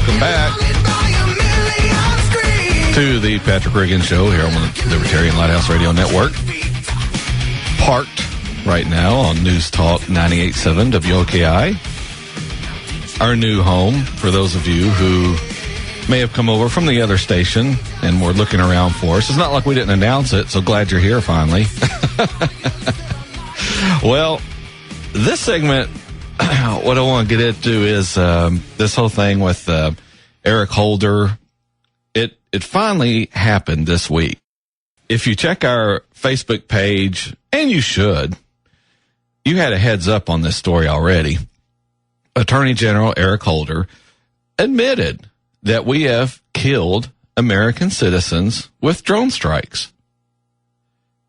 Welcome back to the Patrick Reagan Show here on the Libertarian Lighthouse Radio Network. Parked right now on News Talk 98.7 WOKI. Our new home for those of you who may have come over from the other station and were looking around for us. It's not like we didn't announce it, so glad you're here finally. Well, this segment, what I want to get into is this whole thing with Eric Holder. It finally happened this week. If you check our Facebook page, and you should, you had a heads up on this story already. Attorney General Eric Holder admitted that we have killed American citizens with drone strikes.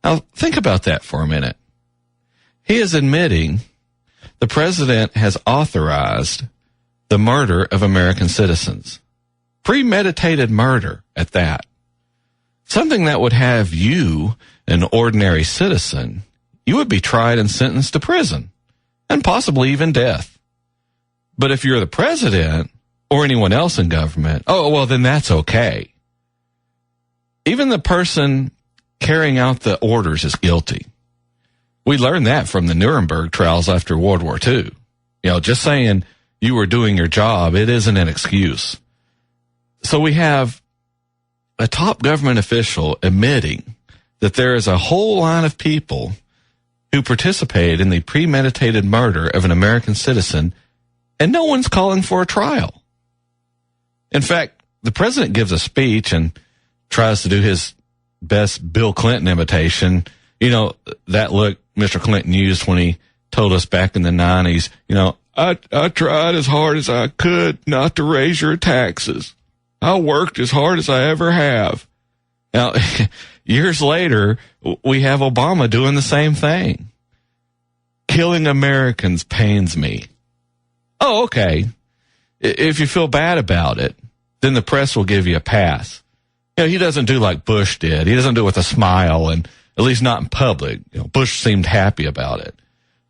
Now, think about that for a minute. He is admitting the president has authorized the murder of American citizens. Premeditated murder at that. Something that would have you, an ordinary citizen, you would be tried and sentenced to prison, and possibly even death. But if you're the president or anyone else in government, oh, well, then that's okay. Even the person carrying out the orders is guilty. We learned that from the Nuremberg trials after World War II. You know, just saying you were doing your job, it isn't an excuse. So we have a top government official admitting that there is a whole line of people who participated in the premeditated murder of an American citizen, and no one's calling for a trial. In fact, the president gives a speech and tries to do his best Bill Clinton imitation. You know, that look Mr. Clinton used when he told us back in the 90s, you know, I tried as hard as I could not to raise your taxes. I worked as hard as I ever have. Now, years later, we have Obama doing the same thing. Killing Americans pains me. Oh, okay. If you feel bad about it, then the press will give you a pass. You know, he doesn't do like Bush did. He doesn't do it with a smile, and at least not in public. You know, Bush seemed happy about it.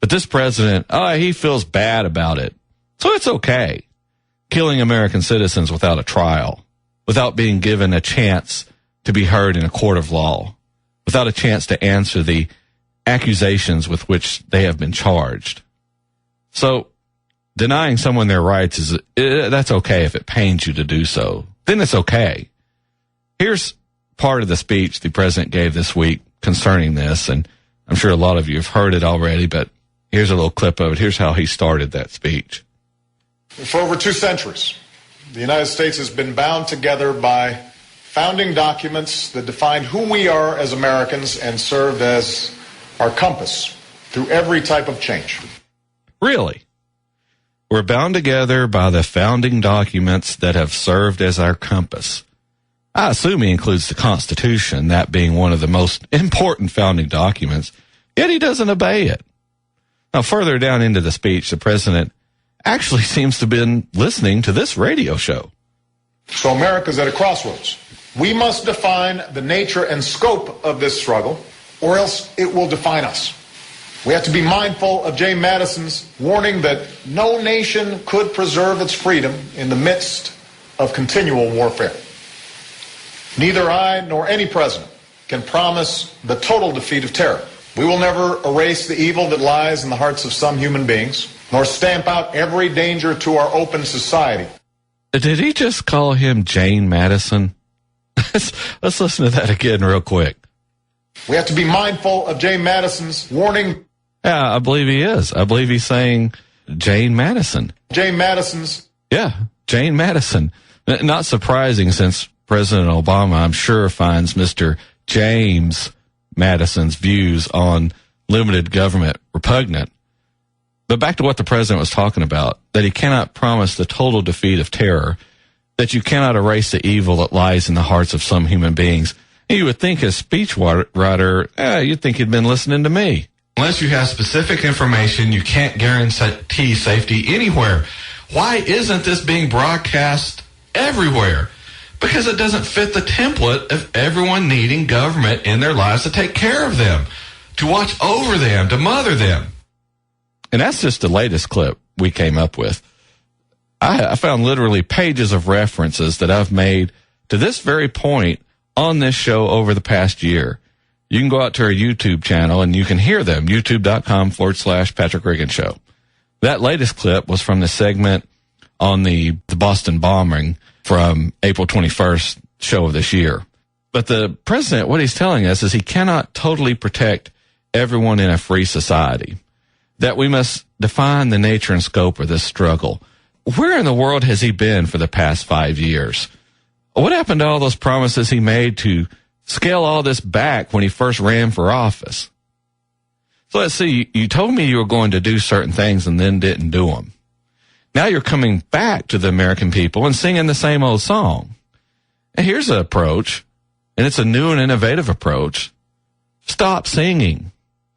But this president, he feels bad about it. So it's okay. Killing American citizens without a trial, without being given a chance to be heard in a court of law, without a chance to answer the accusations with which they have been charged. So denying someone their rights that's okay if it pains you to do so. Then it's okay. Here's part of the speech the president gave this week concerning this, and I'm sure a lot of you have heard it already, but here's a little clip of it. Here's how he started that speech. For over 2 centuries, the United States has been bound together by founding documents that define who we are as Americans and served as our compass through every type of change. Really? We're bound together by the founding documents that have served as our compass. I assume he includes the Constitution, that being one of the most important founding documents, yet he doesn't obey it. Now, further down into the speech, the president actually seems to have been listening to this radio show. So America's at a crossroads. We must define the nature and scope of this struggle, or else it will define us. We have to be mindful of James Madison's warning that no nation could preserve its freedom in the midst of continual warfare. Neither I nor any president can promise the total defeat of terror. We will never erase the evil that lies in the hearts of some human beings, nor stamp out every danger to our open society. Did he just call him Jane Madison? Let's listen to that again real quick. We have to be mindful of James Madison's warning. Yeah, I believe he is. I believe he's saying Jane Madison. James Madison's. Yeah, Jane Madison. Not surprising, since President Obama, I'm sure, finds Mr. James Madison's views on limited government repugnant. But back to what the president was talking about, that he cannot promise the total defeat of terror, that you cannot erase the evil that lies in the hearts of some human beings. And you would think as speechwriter, you'd think he'd been listening to me. Unless you have specific information, you can't guarantee safety anywhere. Why isn't this being broadcast everywhere? Because it doesn't fit the template of everyone needing government in their lives to take care of them, to watch over them, to mother them. And that's just the latest clip we came up with. I found literally pages of references that I've made to this very point on this show over the past year. You can go out to our YouTube channel and you can hear them, youtube.com/Patrick Regan Show. That latest clip was from the segment on the Boston bombing from April 21st show of this year. But the president, what he's telling us is he cannot totally protect everyone in a free society, that we must define the nature and scope of this struggle. Where in the world has he been for the past 5 years? What happened to all those promises he made to scale all this back when he first ran for office? So let's see, you told me you were going to do certain things and then didn't do them. Now you're coming back to the American people and singing the same old song. And here's an approach, and it's a new and innovative approach. Stop singing.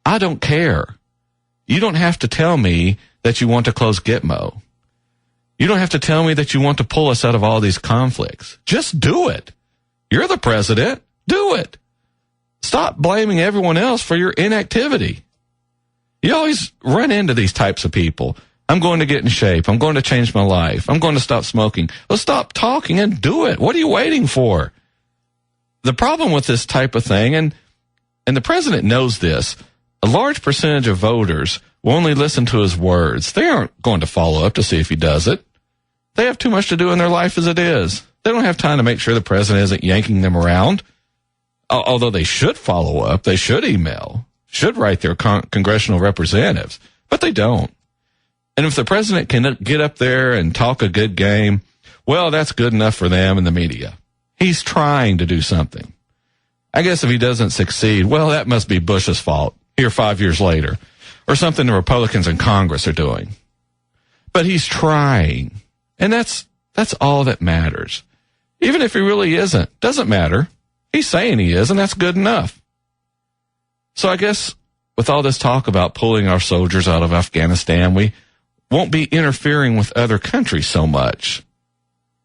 I don't care. You don't have to tell me that you want to close Gitmo. You don't have to tell me that you want to pull us out of all these conflicts. Just do it. You're the president. Do it. Stop blaming everyone else for your inactivity. You always run into these types of people. I'm going to get in shape. I'm going to change my life. I'm going to stop smoking. Well, stop talking and do it. What are you waiting for? The problem with this type of thing, and the president knows this, a large percentage of voters will only listen to his words. They aren't going to follow up to see if he does it. They have too much to do in their life as it is. They don't have time to make sure the president isn't yanking them around. Although they should follow up, they should email, should write their congressional representatives, but they don't. And if the president can get up there and talk a good game, well, that's good enough for them and the media. He's trying to do something. I guess if he doesn't succeed, well, that must be Bush's fault here 5 years later, or something the Republicans in Congress are doing. But he's trying, and that's all that matters. Even if he really isn't, doesn't matter. He's saying he is, and that's good enough. So I guess with all this talk about pulling our soldiers out of Afghanistan, we won't be interfering with other countries so much.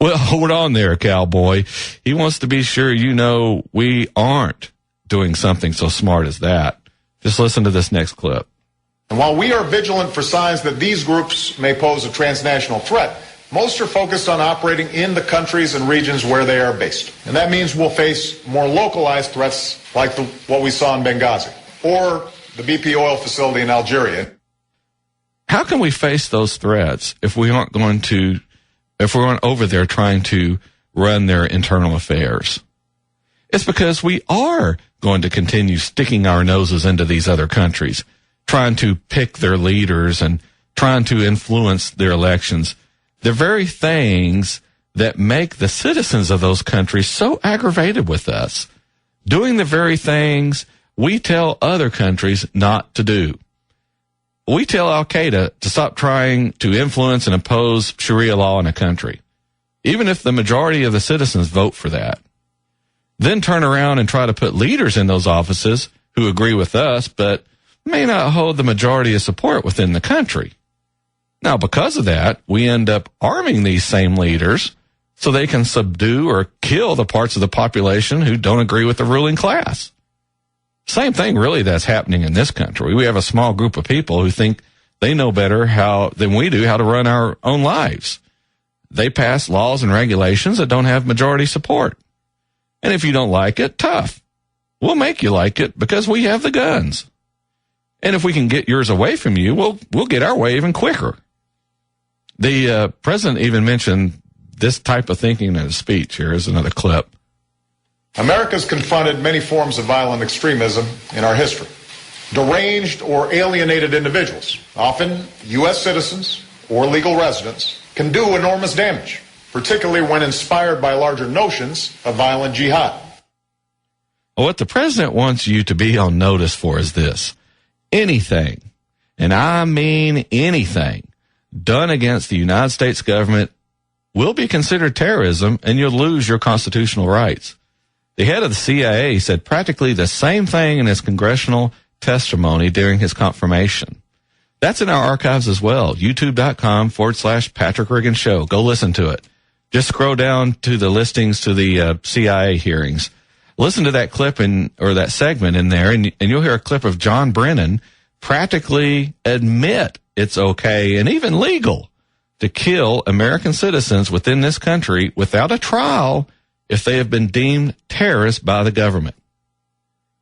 Well, hold on there, cowboy. He wants to be sure you know we aren't doing something so smart as that. Just listen to this next clip. And while we are vigilant for signs that these groups may pose a transnational threat, most are focused on operating in the countries and regions where they are based. And that means we'll face more localized threats like what we saw in Benghazi or the BP oil facility in Algeria. How can we face those threats if we aren't over there trying to run their internal affairs? It's because we are going to continue sticking our noses into these other countries, trying to pick their leaders and trying to influence their elections. The very things that make the citizens of those countries so aggravated with us, doing the very things we tell other countries not to do. We tell Al-Qaeda to stop trying to influence and impose Sharia law in a country, even if the majority of the citizens vote for that. Then turn around and try to put leaders in those offices who agree with us, but may not hold the majority of support within the country. Now, because of that, we end up arming these same leaders so they can subdue or kill the parts of the population who don't agree with the ruling class. Same thing, really, that's happening in this country. We have a small group of people who think they know better than we do how to run our own lives. They pass laws and regulations that don't have majority support. And if you don't like it, tough. We'll make you like it because we have the guns. And if we can get yours away from you, we'll get our way even quicker. The president even mentioned this type of thinking in his speech. Here is another clip. America's confronted many forms of violent extremism in our history. Deranged or alienated individuals, often U.S. citizens or legal residents, can do enormous damage, particularly when inspired by larger notions of violent jihad. Well, what the president wants you to be on notice for is this. Anything, and I mean anything, done against the United States government will be considered terrorism, and you'll lose your constitutional rights. The head of the CIA said practically the same thing in his congressional testimony during his confirmation. That's in our archives as well, youtube.com/Patrick Regan Show. Go listen to it. Just scroll down to the listings to the CIA hearings. Listen to that clip or that segment in there, and you'll hear a clip of John Brennan practically admit it's okay and even legal to kill American citizens within this country without a trial if they have been deemed terrorists by the government.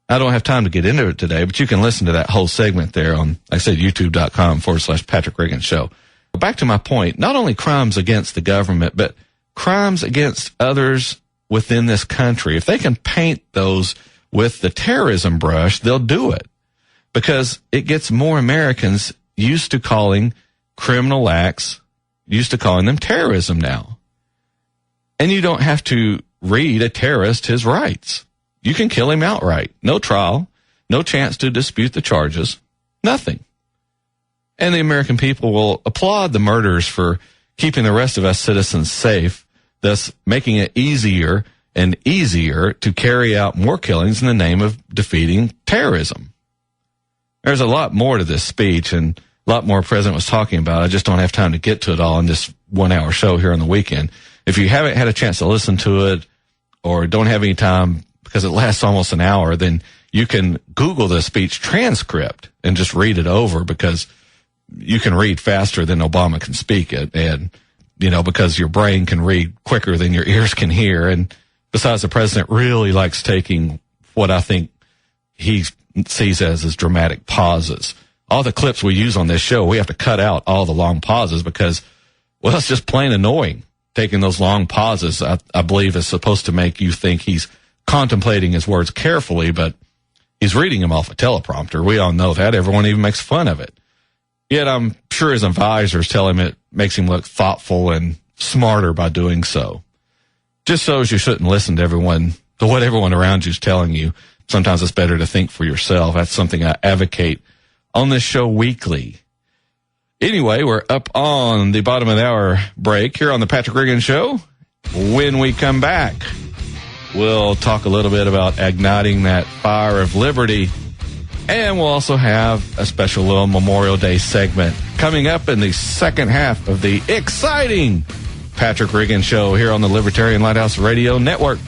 I don't have time to get into it today, but you can listen to that whole segment there on, like I said, youtube.com/Patrick Reagan Show. Back to my point, not only crimes against the government, but crimes against others within this country. If they can paint those with the terrorism brush, they'll do it because it gets more Americans used to calling criminal acts, used to calling them terrorism now. And you don't have to read a terrorist his rights. You can kill him outright. No trial, no chance to dispute the charges, nothing. And the American people will applaud the murderers for keeping the rest of us citizens safe, thus making it easier and easier to carry out more killings in the name of defeating terrorism. There's a lot more to this speech and a lot more President was talking about. I just don't have time to get to it all in this 1 hour show here on the weekend. If you haven't had a chance to listen to it or don't have any time because it lasts almost an hour, then you can Google the speech transcript and just read it over because you can read faster than Obama can speak it. And, you know, because your brain can read quicker than your ears can hear. And besides, the president really likes taking what I think he sees as dramatic pauses. All the clips we use on this show, we have to cut out all the long pauses because, well, it's just plain annoying. Taking those long pauses, I believe, is supposed to make you think he's contemplating his words carefully, but he's reading them off a teleprompter. We all know that. Everyone even makes fun of it. Yet I'm sure his advisors tell him it makes him look thoughtful and smarter by doing so. Just shows you shouldn't listen to what everyone around you is telling you. Sometimes it's better to think for yourself. That's something I advocate on this show weekly. Anyway, we're up on the bottom of the hour break here on the Patrick Reagan Show. When we come back, we'll talk a little bit about igniting that fire of liberty. And we'll also have a special little Memorial Day segment coming up in the second half of the exciting Patrick Reagan Show here on the Libertarian Lighthouse Radio Network.